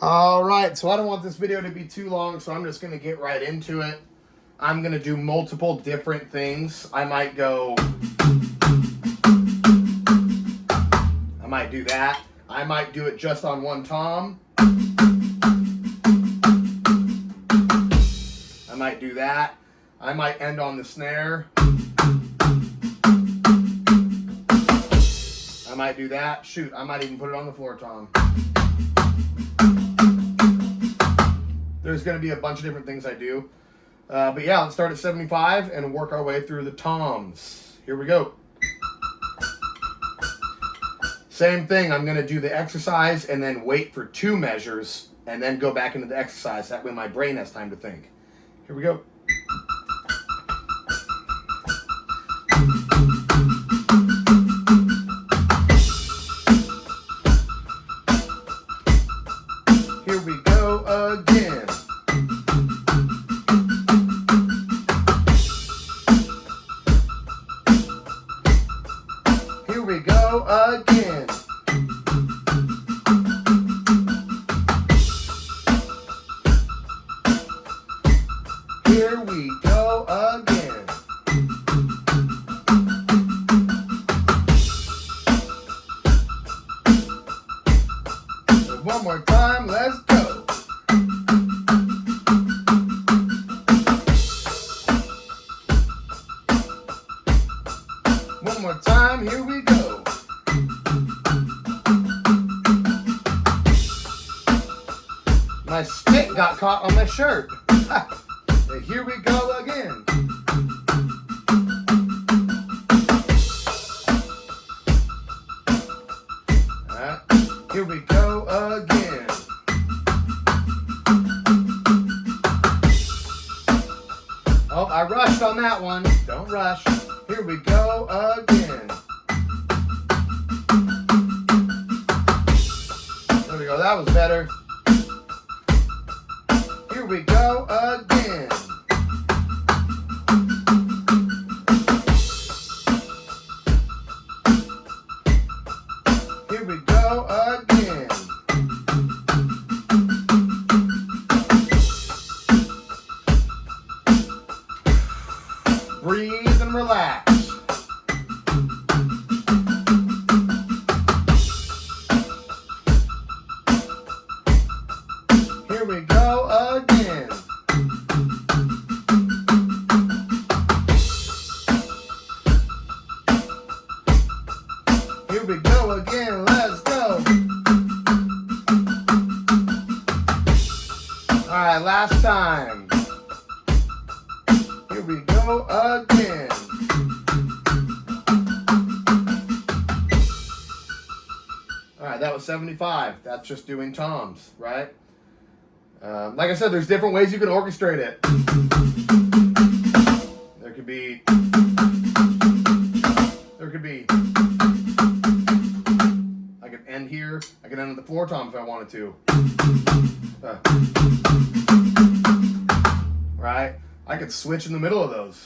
All right, so I don't want this video to be too long, so I'm just going to get right into it. I'm going to do multiple different things. I might do that. I might do it just on one tom. I might do that. I might end on the snare. I might do that. Shoot, I might even put it on the floor tom. There's going to be a bunch of different things I do. But yeah, let's start at 75 and work our way through the toms. Here we go. Same thing, I'm going to do the exercise and then wait for 2 measures and then go back into the exercise. That way my brain has time to think. Here we go. Here we go again. Here we go again. Here we go again. One more time, let's go. One more time, here we go. My stick got caught on my shirt. Here we go again. Alright, here we go again. Oh, I rushed on that one. Don't rush. Here we go again. There we go. That was better. Here we go again. Here we go again. Breathe and relax. Here we go again. Here we go again. Let's go. All right, last time. Here we go again. All right, that was 75. That's just doing toms, right? Like I said, there's different ways you can orchestrate it. There could be. I could end here. I could end with the floor tom if I wanted to. Right? I could switch in the middle of those.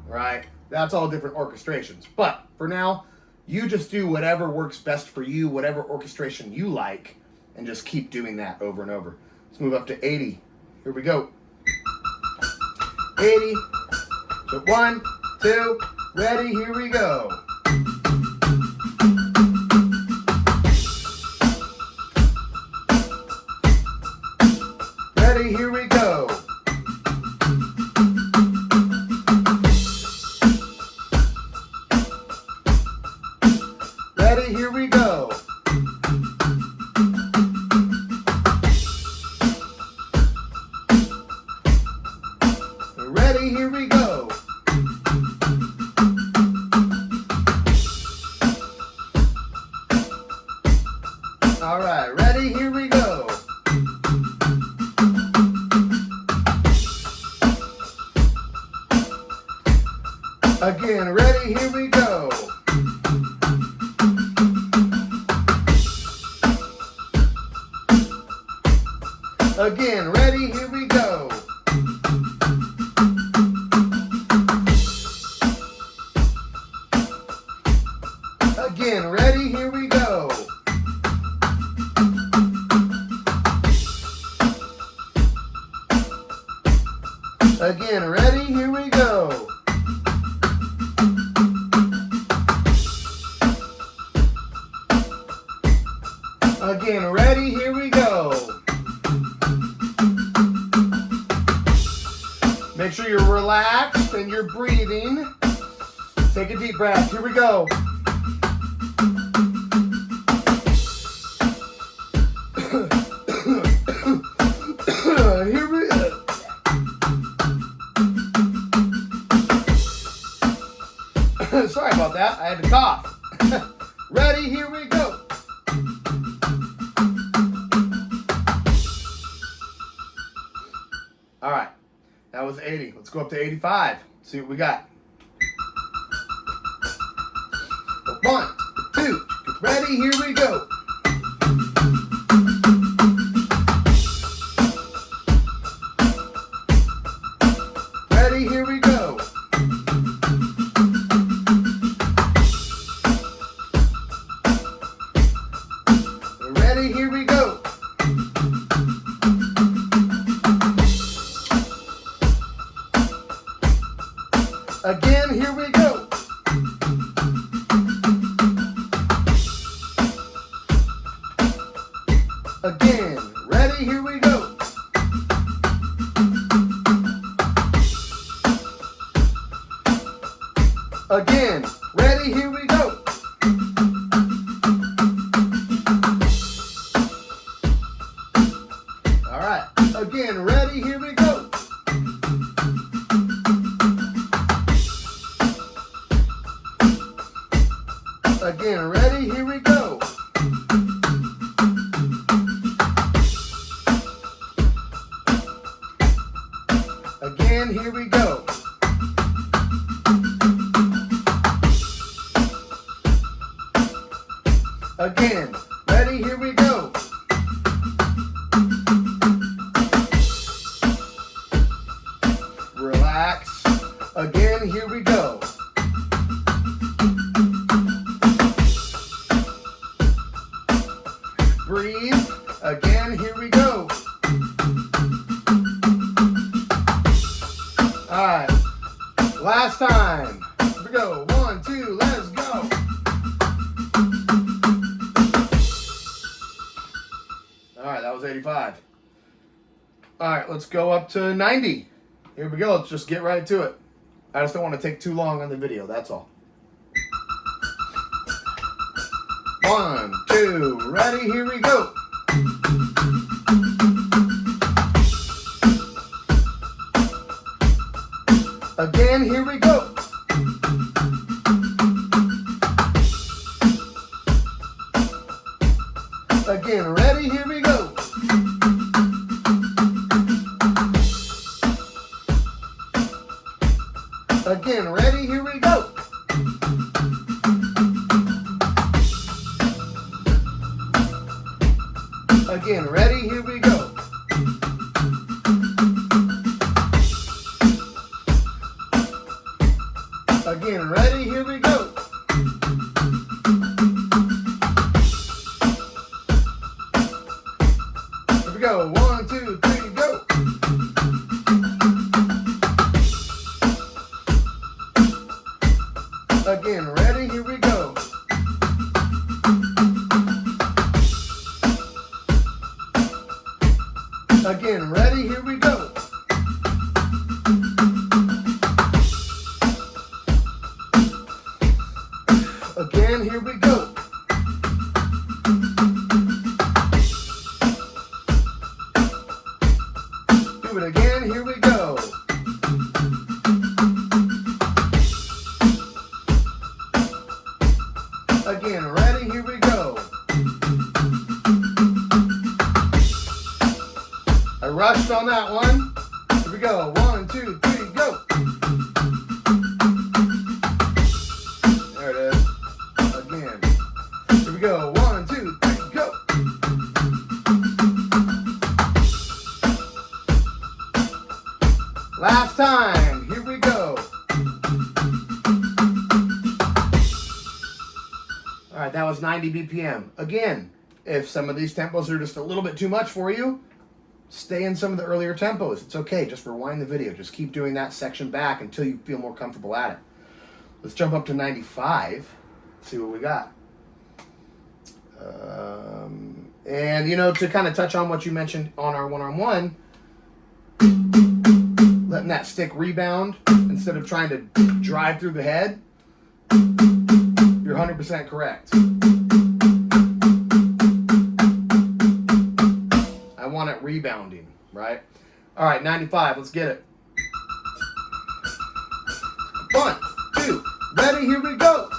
Right? That's all different orchestrations. But for now, you just do whatever works best for you, whatever orchestration you like, and just keep doing that over and over. Let's move up to 80. Here we go. 80. So 1, 2, ready, here we go. Ready, here we go. Ready, here we go. Ready, here we go. All right, ready, here we go. Again, ready, here we go. Again, ready, here we go. Again, ready, here we go. Again, ready, here we go. Make sure you're relaxed and you're breathing. Take a deep breath, here we go. Here we go. Sorry about that, I had to cough. Ready, here we go. All right, that was 80. Let's go up to 85. See what we got. 1, 2, ready, here we go. Ready, here we go. Ready, here we go. Again, here we go. Again, ready, here we go. Again, ready, here we go. All right, again, ready, here we go. Again, ready, here we go. Again, here we go. Again, ready, here we go. Relax. Again, here we go. Breathe. Again, here we go. All right. Last time. Here we go. 1, 2, let's go. All right, that was 85. All right, let's go up to 90. Here we go. Let's just get right to it. I just don't want to take too long on the video. That's all. 1, 2, ready, here we go. Again, here we go. Again, ready, here we go. Again, ready, here we go. Again, ready, here we go. Again, ready, here we go. Here we go. 1, 2, 3, go. Again, ready, here we go. Again, ready, here we go. Again, here we go. Do it again, here we go. Again, ready, here we go. I rushed on that one. Here we go. 1, 2, 3, go. There it is. Again. Here we go. 1, 2, 3, go. Last time. Here we go. All right, that was 90 BPM. Again, if some of these tempos are just a little bit too much for you, stay in some of the earlier tempos. It's okay. Just rewind the video. Just keep doing that section back until you feel more comfortable at it. Let's jump up to 95. See what we got. And, to kind of touch on what you mentioned on our one-on-one, letting that stick rebound instead of trying to drive through the head, you're 100% correct. I want it rebounding, right? All right, 95, let's get it. 1, 2, ready, here we go.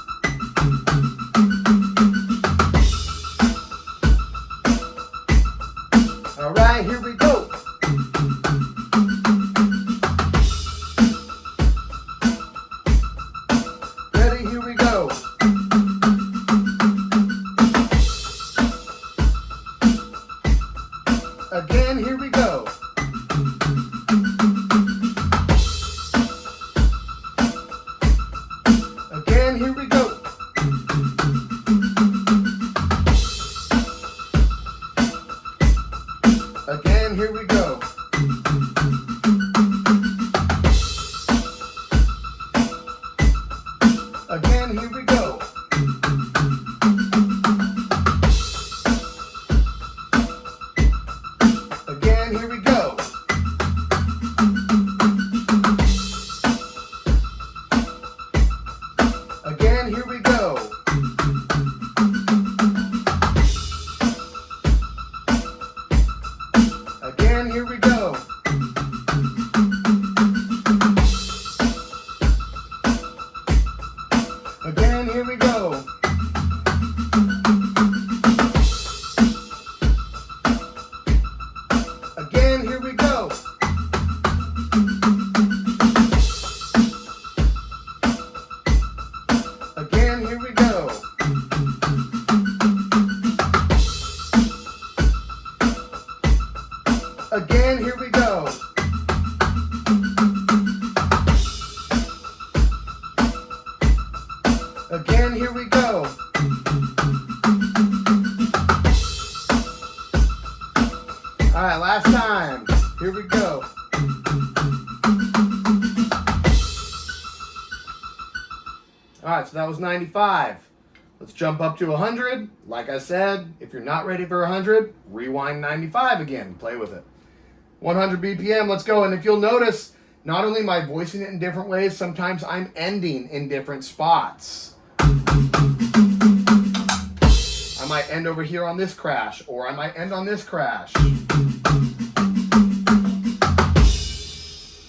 All right, here we go. Ready, here we go. Again, here we go. Again, here we go. Again, here we go. Again, here we go. Again, here we go. Again, here we go. Again, here we go. Again, here we go. Again, here we go. Again, here we go. Again, here we go. Again, here we go. All right, last time. Here we go. All right, so that was 95. Let's jump up to 100. Like I said, if you're not ready for 100, rewind 95 again. Play with it. 100 BPM, let's go. And if you'll notice, not only am I voicing it in different ways, sometimes I'm ending in different spots. I might end over here on this crash, or I might end on this crash.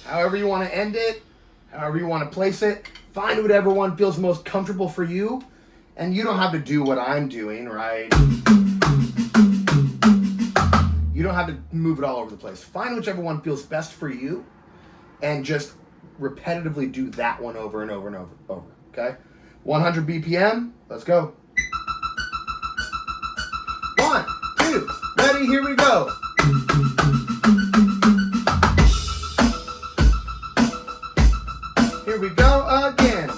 However you want to end it, however you want to place it, find whatever one feels most comfortable for you, and you don't have to do what I'm doing, right? You don't have to move it all over the place. Find whichever one feels best for you, and just repetitively do that one over and over and over, okay? 100 BPM, let's go. 1, 2, ready, here we go. Here we go again.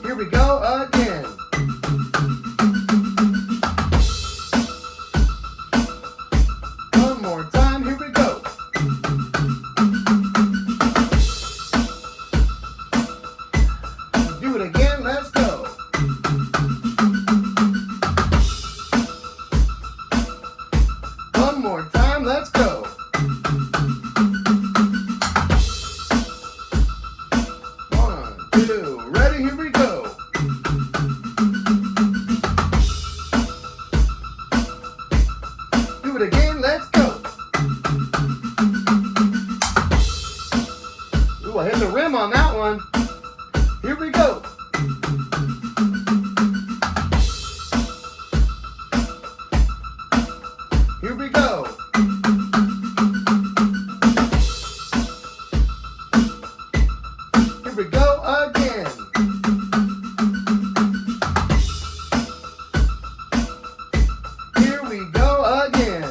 Here we go again. One more time, here we go. Do it again, let's go. One more time, let's go. One, two, ready, here we go. Do it again, let's go. Ooh, I hit the rim on that one. Here we go. Here we go. Here we go again. Here we go again.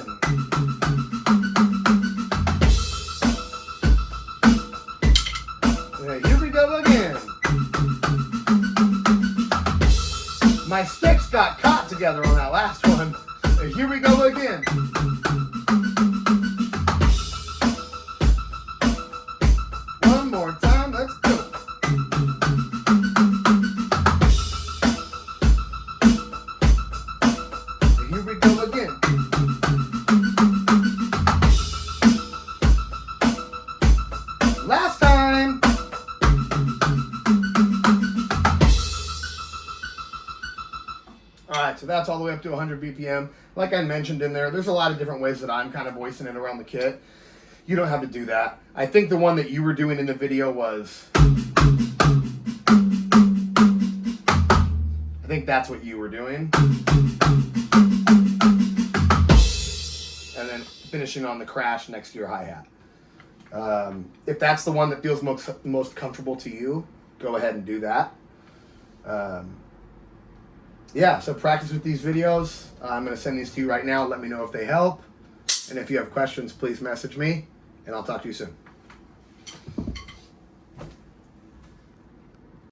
Yeah, here we go again. My sticks got caught together on that last one. Here we go again. One more time, let's go. so that's all the way up to 100 BPM. Like I mentioned in there's a lot of different ways that I'm kind of voicing it around the kit. You don't have to do that. I think the one that you were doing in the video was, I think that's what you were doing. And then finishing on the crash next to your hi-hat. If that's the one that feels most comfortable to you, go ahead and do that. Yeah, so practice with these videos. I'm going to send these to you right now. Let me know if they help. And if you have questions, please message me, and I'll talk to you soon.